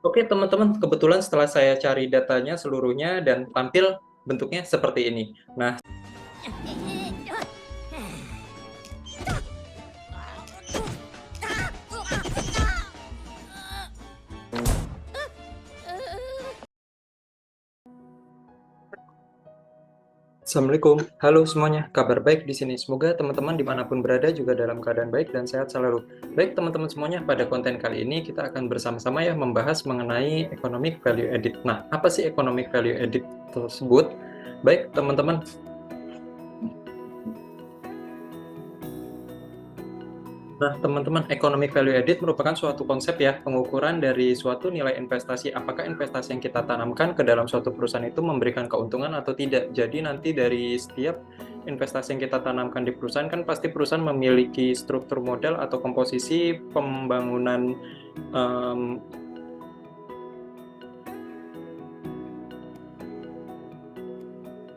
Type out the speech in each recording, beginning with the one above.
Oke teman-teman, kebetulan setelah saya cari datanya seluruhnya dan tampil bentuknya seperti ini. Nah, Assalamualaikum, halo semuanya, kabar baik di sini. Semoga teman-teman dimanapun berada juga dalam keadaan baik dan sehat selalu. Baik teman-teman semuanya, pada konten kali ini kita akan bersama-sama ya membahas mengenai economic value added. Nah, apa sih economic value added tersebut? Baik teman-teman, Nah, teman-teman, economic value added merupakan suatu konsep ya, pengukuran dari suatu nilai investasi. Apakah investasi yang kita tanamkan ke dalam suatu perusahaan itu memberikan keuntungan atau tidak. Jadi nanti dari setiap investasi yang kita tanamkan di perusahaan, kan pasti perusahaan memiliki struktur modal atau komposisi pembangunan em,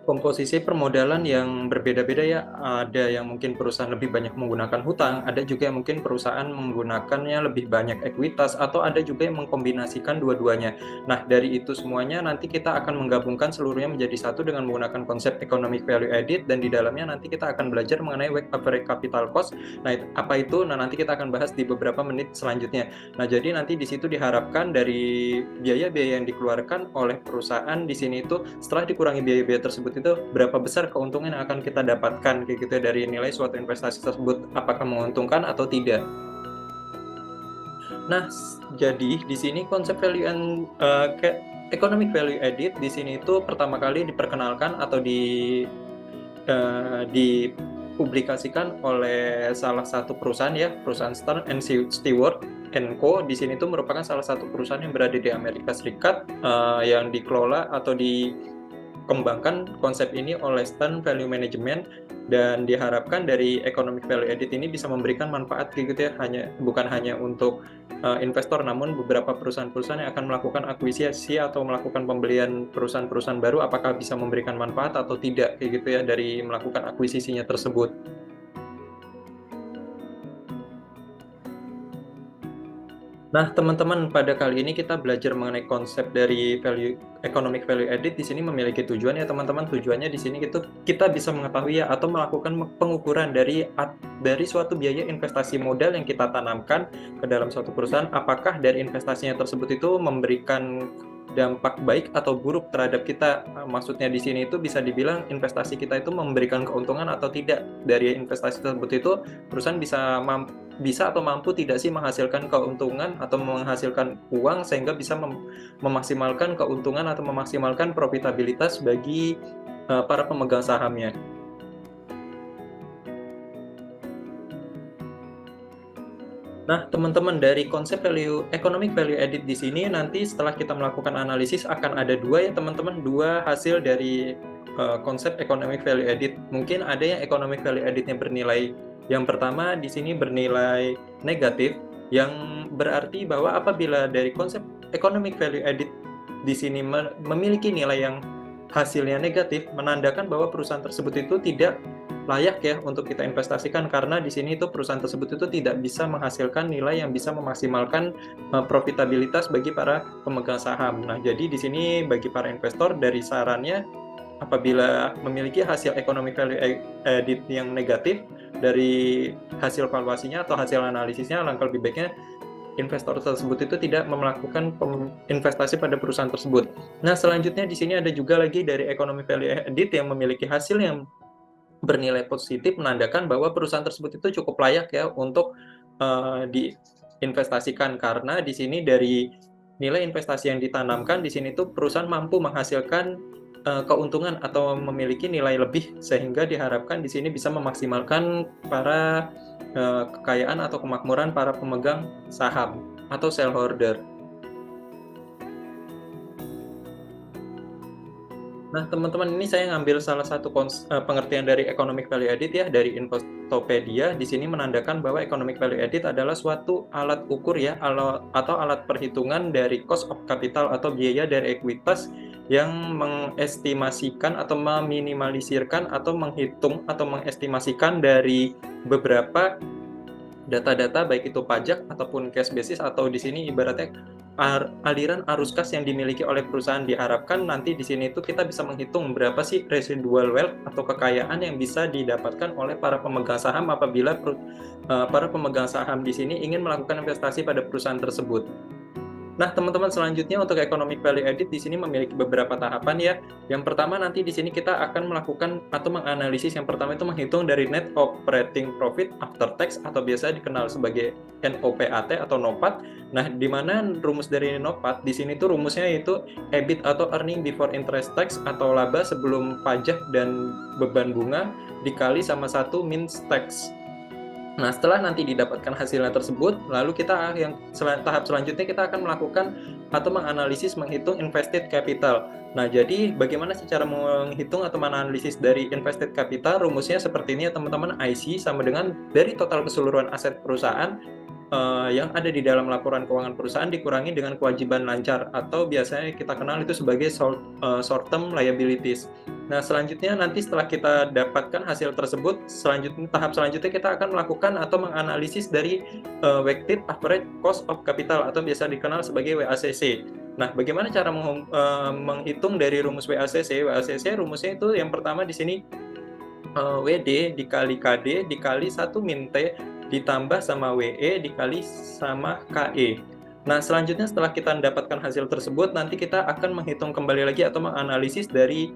komposisi permodalan yang berbeda-beda ya. Ada yang mungkin perusahaan lebih banyak menggunakan hutang, ada juga yang mungkin perusahaan menggunakannya lebih banyak ekuitas, atau ada juga yang mengkombinasikan dua-duanya. Nah, dari itu semuanya nanti kita akan menggabungkan seluruhnya menjadi satu dengan menggunakan konsep economic value added, dan di dalamnya nanti kita akan belajar mengenai weighted average capital cost. Nah, apa itu? Nah, nanti kita akan bahas di beberapa menit selanjutnya. Nah, jadi nanti di situ diharapkan dari biaya-biaya yang dikeluarkan oleh perusahaan di sini itu setelah dikurangi biaya-biaya tersebut itu berapa besar keuntungan yang akan kita dapatkan kayak gitu ya, dari nilai suatu investasi tersebut, apakah menguntungkan atau tidak. Nah, jadi di sini konsep value and economic value added di sini itu pertama kali diperkenalkan atau dipublikasikan oleh salah satu perusahaan ya, perusahaan Stern and Stewart Co. Di sini itu merupakan salah satu perusahaan yang berada di Amerika Serikat, yang dikelola atau dikembangkan konsep ini oleh Stern Value Management, dan diharapkan dari economic value added ini bisa memberikan manfaat gitu ya, bukan hanya untuk investor, namun beberapa perusahaan-perusahaan yang akan melakukan akuisisi atau melakukan pembelian perusahaan-perusahaan baru, apakah bisa memberikan manfaat atau tidak kayak gitu ya dari melakukan akuisisinya tersebut. Nah, teman-teman, pada kali ini kita belajar mengenai konsep dari economic value added. Di sini memiliki tujuan ya, teman-teman. Tujuannya di sini itu kita bisa mengetahui ya, atau melakukan pengukuran dari suatu biaya investasi modal yang kita tanamkan ke dalam suatu perusahaan. Apakah dari investasinya tersebut itu memberikan dampak baik atau buruk terhadap kita. Maksudnya di sini itu bisa dibilang investasi kita itu memberikan keuntungan atau tidak. Dari investasi tersebut itu perusahaan bisa atau mampu tidak sih menghasilkan keuntungan atau menghasilkan uang sehingga bisa memaksimalkan keuntungan atau memaksimalkan profitabilitas bagi para pemegang sahamnya. Nah, teman-teman, dari konsep economic value added di sini nanti setelah kita melakukan analisis akan ada dua ya, teman-teman, dua hasil dari konsep economic value added. Mungkin ada yang economic value added-nya bernilai, yang pertama di sini bernilai negatif, yang berarti bahwa apabila dari konsep economic value added di sini memiliki nilai yang hasilnya negatif, menandakan bahwa perusahaan tersebut itu tidak layak ya untuk kita investasikan, karena di sini itu perusahaan tersebut itu tidak bisa menghasilkan nilai yang bisa memaksimalkan profitabilitas bagi para pemegang saham. Nah, jadi di sini bagi para investor dari sarannya, apabila memiliki hasil economic value added yang negatif dari hasil valuasinya atau hasil analisisnya, langkah lebih baiknya investor tersebut itu tidak melakukan investasi pada perusahaan tersebut. Nah, selanjutnya di sini ada juga lagi dari economic value added yang memiliki hasil yang bernilai positif, menandakan bahwa perusahaan tersebut itu cukup layak ya untuk diinvestasikan, karena di sini dari nilai investasi yang ditanamkan di sini tuh perusahaan mampu menghasilkan keuntungan atau memiliki nilai lebih, sehingga diharapkan di sini bisa memaksimalkan para kekayaan atau kemakmuran para pemegang saham atau shareholder. Nah, teman-teman, ini saya ngambil salah satu pengertian dari economic value added ya, dari Investopedia. Di sini menandakan bahwa economic value added adalah suatu alat ukur ya, atau alat perhitungan dari cost of capital atau biaya dari ekuitas, yang mengestimasikan atau meminimalisirkan atau menghitung atau mengestimasikan dari beberapa data-data, baik itu pajak ataupun cash basis, atau di sini ibaratnya aliran arus kas yang dimiliki oleh perusahaan. Diharapkan nanti di sini itu kita bisa menghitung berapa sih residual wealth atau kekayaan yang bisa didapatkan oleh para pemegang saham apabila para pemegang saham di sini ingin melakukan investasi pada perusahaan tersebut. Nah, teman-teman, selanjutnya untuk economic value added di sini memiliki beberapa tahapan ya. Yang pertama nanti di sini kita akan melakukan atau menganalisis, yang pertama itu menghitung dari net operating profit after tax atau biasa dikenal sebagai NOPAT atau NOPAT. Nah, di mana rumus dari NOPAT di sini tuh rumusnya yaitu EBIT atau earning before interest tax atau laba sebelum pajak dan beban bunga dikali sama 1 min tax. Nah, setelah nanti didapatkan hasilnya tersebut, lalu kita tahap selanjutnya kita akan melakukan atau menganalisis menghitung invested capital. Nah, jadi bagaimana sih cara menghitung atau menganalisis dari invested capital? Rumusnya seperti ini ya teman-teman, IC sama dengan dari total keseluruhan aset perusahaan yang ada di dalam laporan keuangan perusahaan dikurangi dengan kewajiban lancar atau biasanya kita kenal itu sebagai short term liabilities. Nah, selanjutnya nanti setelah kita dapatkan hasil tersebut, tahap selanjutnya kita akan melakukan atau menganalisis dari weighted average cost of capital atau biasa dikenal sebagai WACC. Nah, bagaimana cara menghitung dari rumus WACC? WACC rumusnya itu yang pertama di sini WD dikali KD dikali 1 min T ditambah sama WE dikali sama KE. Nah, selanjutnya setelah kita mendapatkan hasil tersebut, nanti kita akan menghitung kembali lagi atau menganalisis dari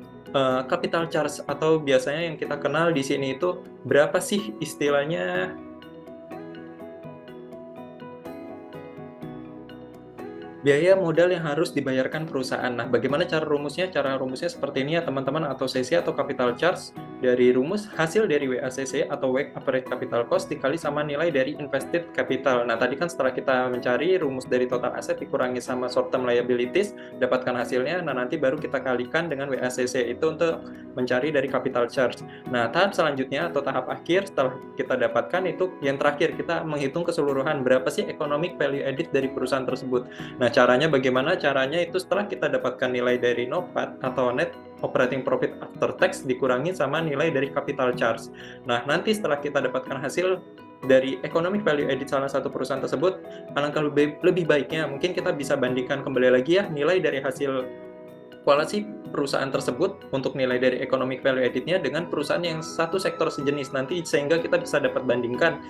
capital charge atau biasanya yang kita kenal di sini itu berapa sih istilahnya biaya modal yang harus dibayarkan perusahaan. Nah, bagaimana cara rumusnya? Cara rumusnya seperti ini ya teman-teman, atau CC atau capital charge dari rumus hasil dari WACC atau weighted average capital cost dikali sama nilai dari invested capital. Nah, tadi kan setelah kita mencari rumus dari total aset dikurangi sama short term liabilities, dapatkan hasilnya. Nah, nanti baru kita kalikan dengan WACC itu untuk mencari dari capital charge. Nah, tahap selanjutnya atau tahap akhir setelah kita dapatkan itu yang terakhir, kita menghitung keseluruhan berapa sih economic value added dari perusahaan tersebut. Nah, caranya bagaimana? Caranya itu setelah kita dapatkan nilai dari NOPAT atau net operating profit after tax dikurangi sama nilai dari capital charge. Nah, nanti setelah kita dapatkan hasil dari economic value added salah satu perusahaan tersebut, alangkah lebih baiknya mungkin kita bisa bandingkan kembali lagi ya nilai dari hasil kualisi perusahaan tersebut untuk nilai dari economic value added-nya dengan perusahaan yang satu sektor sejenis nanti, sehingga kita bisa dapat bandingkan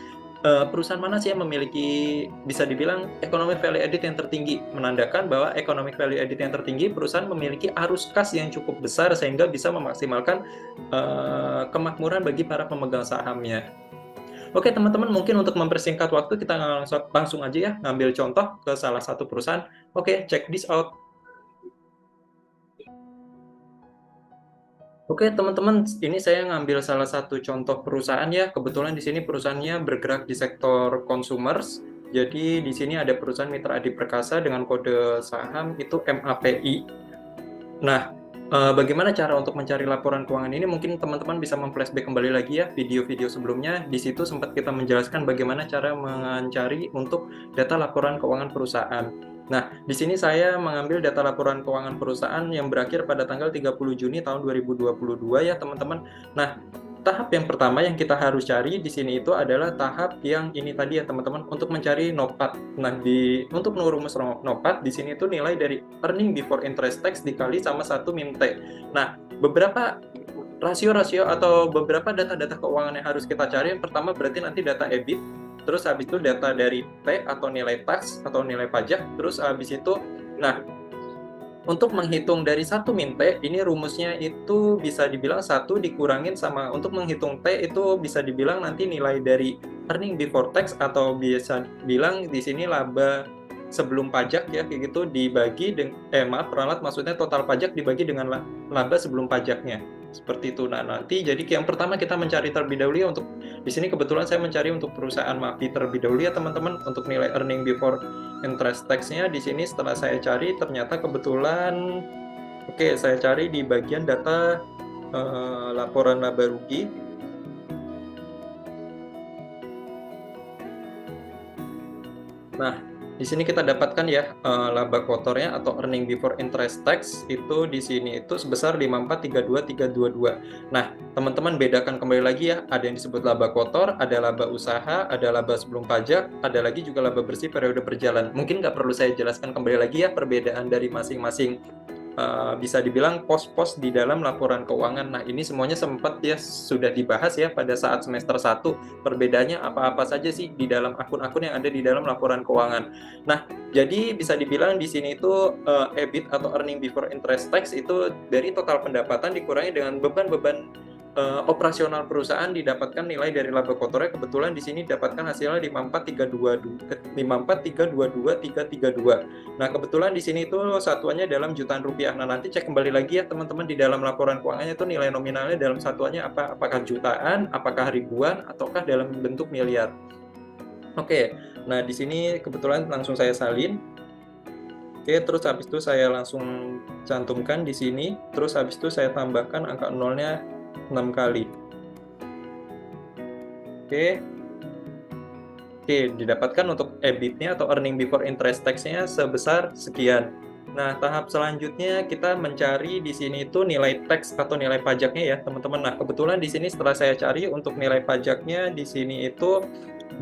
perusahaan mana sih yang memiliki bisa dibilang economic value added yang tertinggi, menandakan bahwa economic value added yang tertinggi perusahaan memiliki arus kas yang cukup besar sehingga bisa memaksimalkan kemakmuran bagi para pemegang sahamnya. Oke teman-teman, mungkin untuk mempersingkat waktu kita langsung aja ya ngambil contoh ke salah satu perusahaan. Oke, check this out. Oke teman-teman, ini saya ngambil salah satu contoh perusahaan ya. Kebetulan di sini perusahaannya bergerak di sektor consumers. Jadi di sini ada perusahaan Mitra Adi Perkasa dengan kode saham itu MAPI. Nah, bagaimana cara untuk mencari laporan keuangan ini? Mungkin teman-teman bisa memflashback kembali lagi ya video-video sebelumnya. Di situ sempat kita menjelaskan bagaimana cara mencari untuk data laporan keuangan perusahaan. Nah, di sini saya mengambil data laporan keuangan perusahaan yang berakhir pada tanggal 30 Juni tahun 2022 ya, teman-teman. Nah, tahap yang pertama yang kita harus cari di sini itu adalah tahap yang ini tadi ya, teman-teman, untuk mencari NOPAT. Nah, untuk rumus NOPAT di sini itu nilai dari earning before interest tax dikali sama 1 min T. Nah, beberapa rasio-rasio atau beberapa data-data keuangan yang harus kita cari. Yang pertama berarti nanti data EBIT, terus habis itu data dari T atau nilai tax atau nilai pajak, terus habis itu nah untuk menghitung dari 1 min T, ini rumusnya itu bisa dibilang 1 dikurangin sama, untuk menghitung T itu bisa dibilang nanti nilai dari earning before tax atau bisa bilang di sini laba sebelum pajak ya, kayak gitu, dibagi maksudnya total pajak dibagi dengan laba sebelum pajaknya. Seperti itu. Nah, nanti jadi yang pertama kita mencari terlebih dahulu ya, untuk di sini kebetulan saya mencari untuk perusahaan MAPI terlebih dahulu ya, teman-teman, untuk nilai earning before interest tax-nya. Di sini setelah saya cari ternyata kebetulan saya cari di bagian data laporan laba rugi. Nah, di sini kita dapatkan ya laba kotornya atau earning before interest tax itu di sini itu sebesar 5432.322. Nah, teman-teman bedakan kembali lagi ya, ada yang disebut laba kotor, ada laba usaha, ada laba sebelum pajak, ada lagi juga laba bersih periode berjalan. Mungkin nggak perlu saya jelaskan kembali lagi ya perbedaan dari masing-masing bisa dibilang pos-pos di dalam laporan keuangan. Nah, ini semuanya sempat ya sudah dibahas ya pada saat semester 1. Perbedaannya apa-apa saja sih di dalam akun-akun yang ada di dalam laporan keuangan. Nah, jadi bisa dibilang di sini itu EBIT atau earning before interest tax itu dari total pendapatan dikurangi dengan beban-beban operasional perusahaan didapatkan nilai dari laba kotornya. Kebetulan di sini dapatkan hasilnya 54.322.332. Nah, kebetulan di sini itu satuannya dalam jutaan rupiah. Nah, nanti cek kembali lagi ya teman-teman di dalam laporan keuangannya itu nilai nominalnya dalam satuannya apa? Apakah jutaan, apakah ribuan, ataukah dalam bentuk miliar. Oke. Nah, di sini kebetulan langsung saya salin. Oke, terus habis itu saya langsung cantumkan di sini. Terus habis itu saya tambahkan angka nolnya 6 kali. Oke, didapatkan untuk EBIT-nya atau earning before interest tax-nya sebesar sekian. Nah, tahap selanjutnya kita mencari di sini itu nilai tax atau nilai pajaknya ya, teman-teman. Nah, kebetulan di sini setelah saya cari untuk nilai pajaknya di sini itu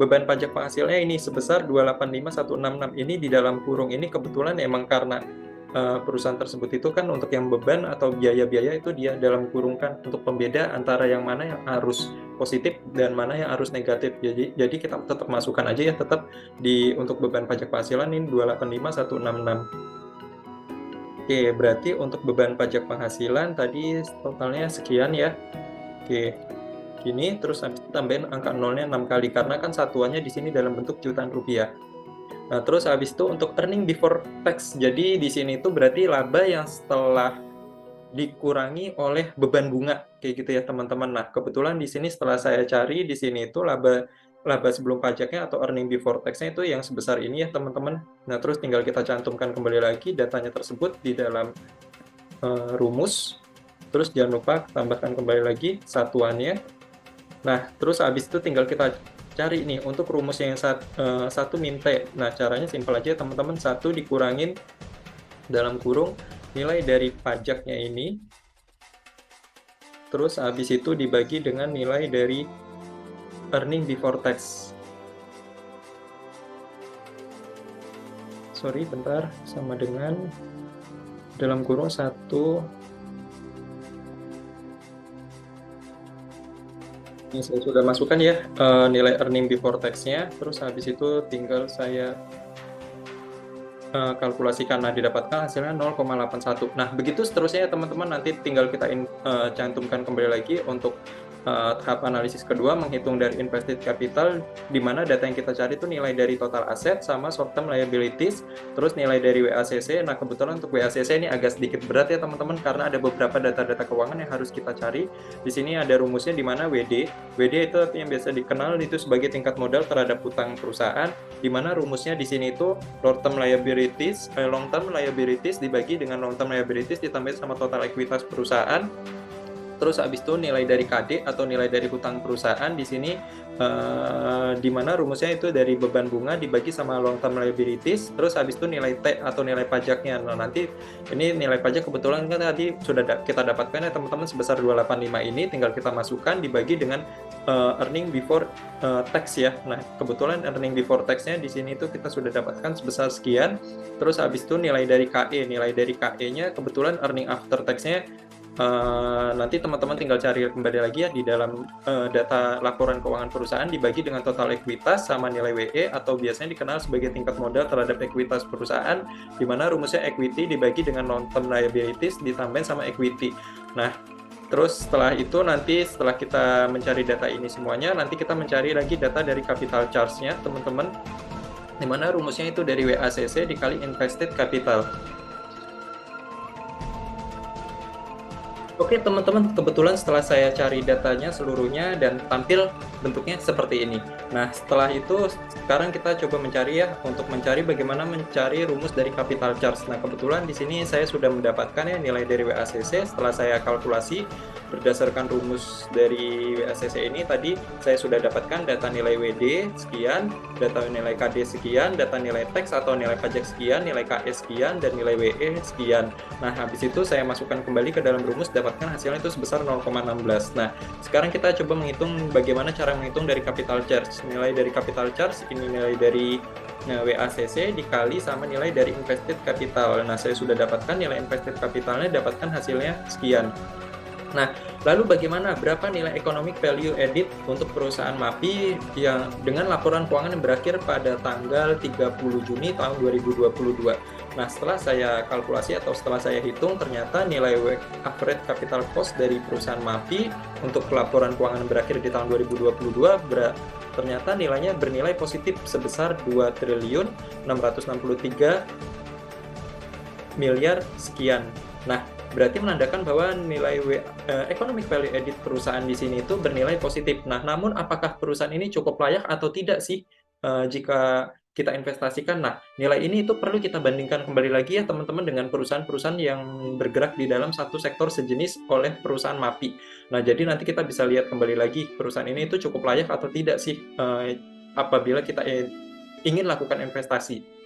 beban pajak penghasilnya ini sebesar 285.166. Ini di dalam kurung ini kebetulan emang karena perusahaan tersebut itu kan untuk yang beban atau biaya-biaya itu dia dalam kurung kan untuk pembeda antara yang mana yang harus positif dan mana yang harus negatif. Jadi kita tetap masukkan aja ya tetap di untuk beban pajak penghasilan ini 285.166. Oke, berarti untuk beban pajak penghasilan tadi totalnya sekian ya. Oke. Gini terus habis tambahin angka nolnya 6 kali karena kan satuannya di sini dalam bentuk jutaan rupiah. Nah, terus habis itu untuk earning before tax. Jadi di sini itu berarti laba yang setelah dikurangi oleh beban bunga kayak gitu ya, teman-teman. Nah, kebetulan di sini setelah saya cari di sini itu laba sebelum pajaknya atau earning before tax-nya itu yang sebesar ini ya, teman-teman. Nah, terus tinggal kita cantumkan kembali lagi datanya tersebut di dalam rumus. Terus jangan lupa tambahkan kembali lagi satuannya. Nah, terus habis itu tinggal kita cari nih untuk rumusnya yang satu min T. Nah, caranya simpel aja teman-teman, 1 dikurangin dalam kurung nilai dari pajaknya ini, terus habis itu dibagi dengan nilai dari earning before tax. Sorry, bentar, sama dengan dalam kurung 1. Ini saya sudah masukkan ya nilai earning before tax-nya, terus habis itu tinggal saya kalkulasikan. Nah, didapatkan hasilnya 0,81. Nah, begitu seterusnya ya teman-teman, nanti tinggal kita cantumkan kembali lagi untuk tahap analisis kedua, menghitung dari invested capital, di mana data yang kita cari itu nilai dari total aset sama short term liabilities, terus nilai dari WACC. Nah, kebetulan untuk WACC ini agak sedikit berat ya teman-teman, karena ada beberapa data-data keuangan yang harus kita cari. Di sini ada rumusnya di mana WD itu yang biasa dikenal itu sebagai tingkat modal terhadap utang perusahaan, di mana rumusnya di sini itu long term liabilities dibagi dengan long term liabilities ditambah sama total ekuitas perusahaan. Terus habis itu nilai dari KD atau nilai dari hutang perusahaan di sini di mana rumusnya itu dari beban bunga dibagi sama long term liabilities, terus habis itu nilai T atau nilai pajaknya. Nah, nanti ini nilai pajak kebetulan kan tadi sudah kita dapatkan ya teman-teman sebesar 285 ini, tinggal kita masukkan dibagi dengan earning before tax ya. Nah, kebetulan earning before tax-nya di sini itu kita sudah dapatkan sebesar sekian. Terus habis itu nilai dari KE-nya kebetulan earning after tax-nya nanti teman-teman tinggal cari kembali lagi ya di dalam data laporan keuangan perusahaan dibagi dengan total ekuitas sama nilai WE atau biasanya dikenal sebagai tingkat modal terhadap ekuitas perusahaan, di mana rumusnya equity dibagi dengan long term liabilities ditambah sama equity. Nah, terus setelah itu nanti setelah kita mencari data ini semuanya, nanti kita mencari lagi data dari capital charge-nya teman-teman, di mana rumusnya itu dari WACC dikali invested capital. Oke teman-teman, kebetulan setelah saya cari datanya seluruhnya dan tampil bentuknya seperti ini. Nah, setelah itu sekarang kita coba mencari ya, untuk mencari bagaimana mencari rumus dari capital charge. Nah, kebetulan di sini saya sudah mendapatkan ya nilai dari WACC setelah saya kalkulasi berdasarkan rumus dari WACC ini tadi saya sudah dapatkan data nilai WD sekian, data nilai KD sekian, data nilai tax atau nilai pajak sekian, nilai KE sekian, dan nilai WE sekian. Nah, habis itu saya masukkan kembali ke dalam rumus, dapatkan hasilnya itu sebesar 0,16. Nah, sekarang kita coba menghitung bagaimana cara menghitung dari capital charge. Nilai dari capital charge ini nilai dari WACC dikali sama nilai dari invested capital. Nah, saya sudah dapatkan nilai invested capitalnya, dapatkan hasilnya sekian. Nah, lalu bagaimana berapa nilai economic value added untuk perusahaan MAPI yang dengan laporan keuangan yang berakhir pada tanggal 30 Juni tahun 2022. Nah, setelah saya kalkulasi atau setelah saya hitung, ternyata nilai average capital cost dari perusahaan MAPI untuk laporan keuangan yang berakhir di tahun 2022 ternyata nilainya bernilai positif sebesar 2 triliun 663 miliar sekian. Nah, berarti menandakan bahwa nilai economic value added perusahaan di sini itu bernilai positif. Nah, namun apakah perusahaan ini cukup layak atau tidak sih jika kita investasikan? Nah, nilai ini itu perlu kita bandingkan kembali lagi ya teman-teman dengan perusahaan-perusahaan yang bergerak di dalam satu sektor sejenis oleh perusahaan MAPI. Nah, jadi nanti kita bisa lihat kembali lagi perusahaan ini itu cukup layak atau tidak sih apabila kita ingin lakukan investasi.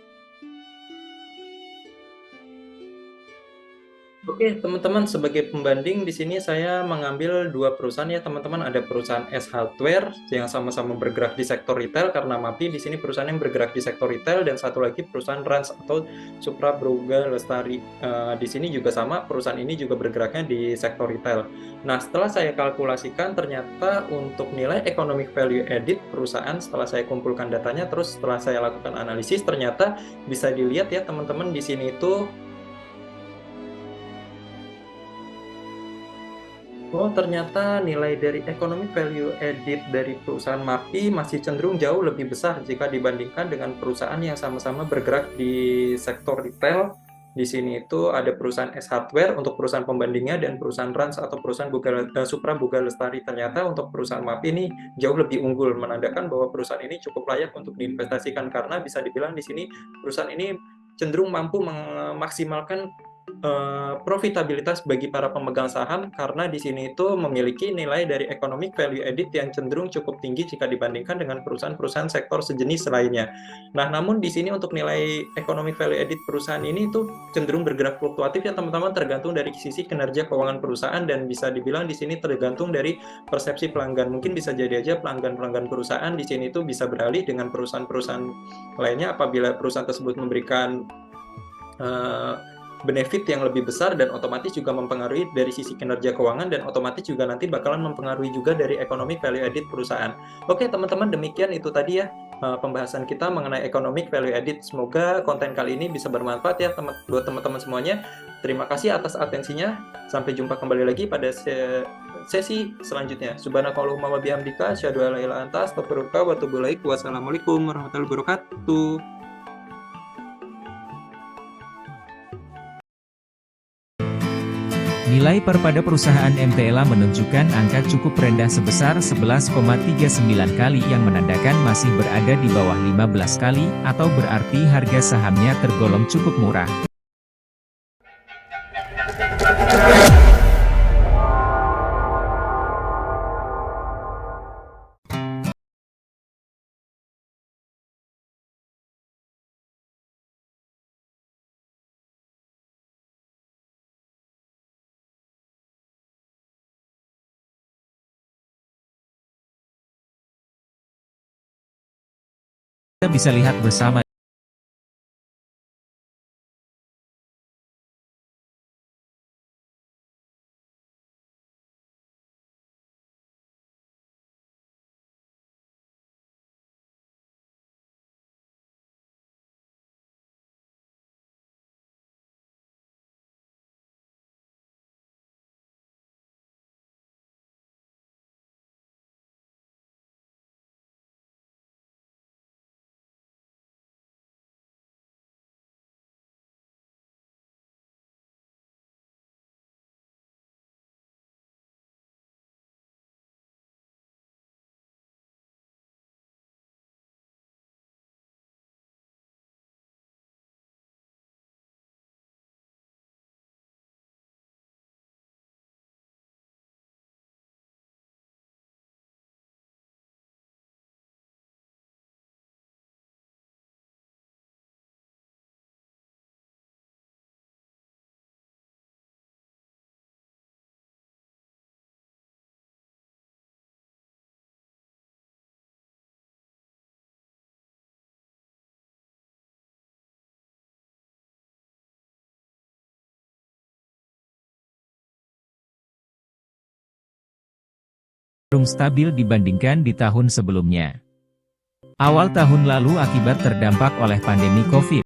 Oke, teman-teman, sebagai pembanding di sini saya mengambil dua perusahaan ya, teman-teman. Ada perusahaan S Hardware yang sama-sama bergerak di sektor retail karena MAPI di sini perusahaan yang bergerak di sektor retail, dan satu lagi perusahaan Rans atau Supra Broga Lestari. Di sini juga sama, perusahaan ini juga bergeraknya di sektor retail. Nah, setelah saya kalkulasikan ternyata untuk nilai economic value added perusahaan setelah saya kumpulkan datanya terus setelah saya lakukan analisis ternyata bisa dilihat ya teman-teman di sini itu. Oh, ternyata nilai dari economic value added dari perusahaan MAPI masih cenderung jauh lebih besar jika dibandingkan dengan perusahaan yang sama-sama bergerak di sektor retail. Di sini itu ada perusahaan S Hardware untuk perusahaan pembandingnya dan perusahaan Rans atau perusahaan Supra Boga Lestari. Ternyata untuk perusahaan MAPI ini jauh lebih unggul, menandakan bahwa perusahaan ini cukup layak untuk diinvestasikan karena bisa dibilang di sini perusahaan ini cenderung mampu memaksimalkan profitabilitas bagi para pemegang saham karena di sini itu memiliki nilai dari economic value added yang cenderung cukup tinggi jika dibandingkan dengan perusahaan-perusahaan sektor sejenis lainnya. Nah, namun di sini untuk nilai economic value added perusahaan ini itu cenderung bergerak fluktuatif ya teman-teman, tergantung dari sisi kinerja keuangan perusahaan dan bisa dibilang di sini tergantung dari persepsi pelanggan. Mungkin bisa jadi aja pelanggan-pelanggan perusahaan di sini itu bisa beralih dengan perusahaan-perusahaan lainnya apabila perusahaan tersebut memberikan benefit yang lebih besar dan otomatis juga mempengaruhi dari sisi kinerja keuangan dan otomatis juga nanti bakalan mempengaruhi juga dari economic value added perusahaan. Oke teman-teman, demikian itu tadi ya pembahasan kita mengenai economic value added. Semoga konten kali ini bisa bermanfaat ya buat teman-teman semuanya. Terima kasih atas atensinya. Sampai jumpa kembali lagi pada sesi selanjutnya. Subhanakallahumma wa bihamdika asyhadu an la ilaha illa anta astaghfiruka wa atubu ilaik. Wassalamualaikum warahmatullahi wabarakatuh. Nilai pada perusahaan MTLA menunjukkan angka cukup rendah sebesar 11,39 kali yang menandakan masih berada di bawah 15 kali, atau berarti harga sahamnya tergolong cukup murah. Kita bisa lihat bersama stabil dibandingkan di tahun sebelumnya. Awal tahun lalu akibat terdampak oleh pandemi COVID.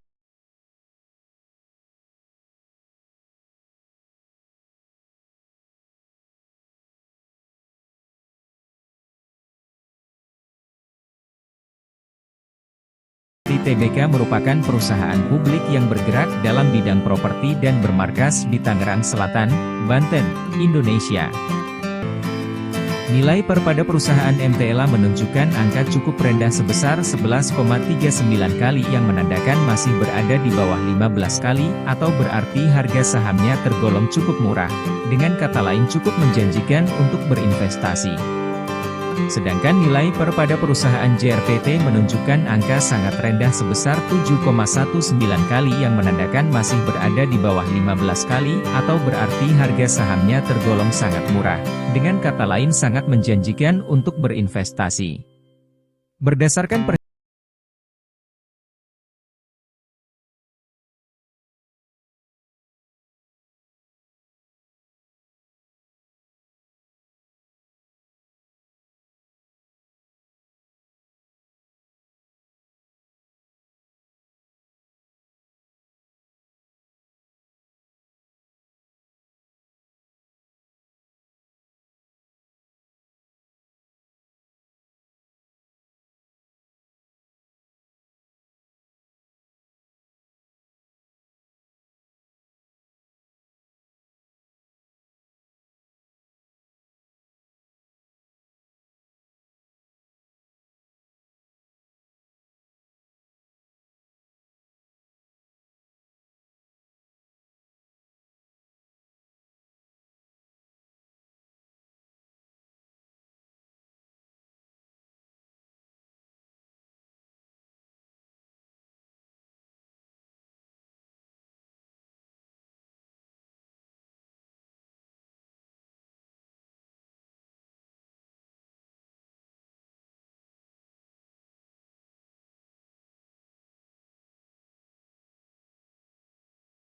TBK merupakan perusahaan publik yang bergerak dalam bidang properti dan bermarkas di Tangerang Selatan, Banten, Indonesia. Nilai per pada perusahaan MTELA menunjukkan angka cukup rendah sebesar 11,39 kali yang menandakan masih berada di bawah 15 kali, atau berarti harga sahamnya tergolong cukup murah, dengan kata lain cukup menjanjikan untuk berinvestasi. Sedangkan nilai per pada perusahaan JRPT menunjukkan angka sangat rendah sebesar 7,19 kali yang menandakan masih berada di bawah 15 kali, atau berarti harga sahamnya tergolong sangat murah, dengan kata lain sangat menjanjikan untuk berinvestasi. Berdasarkan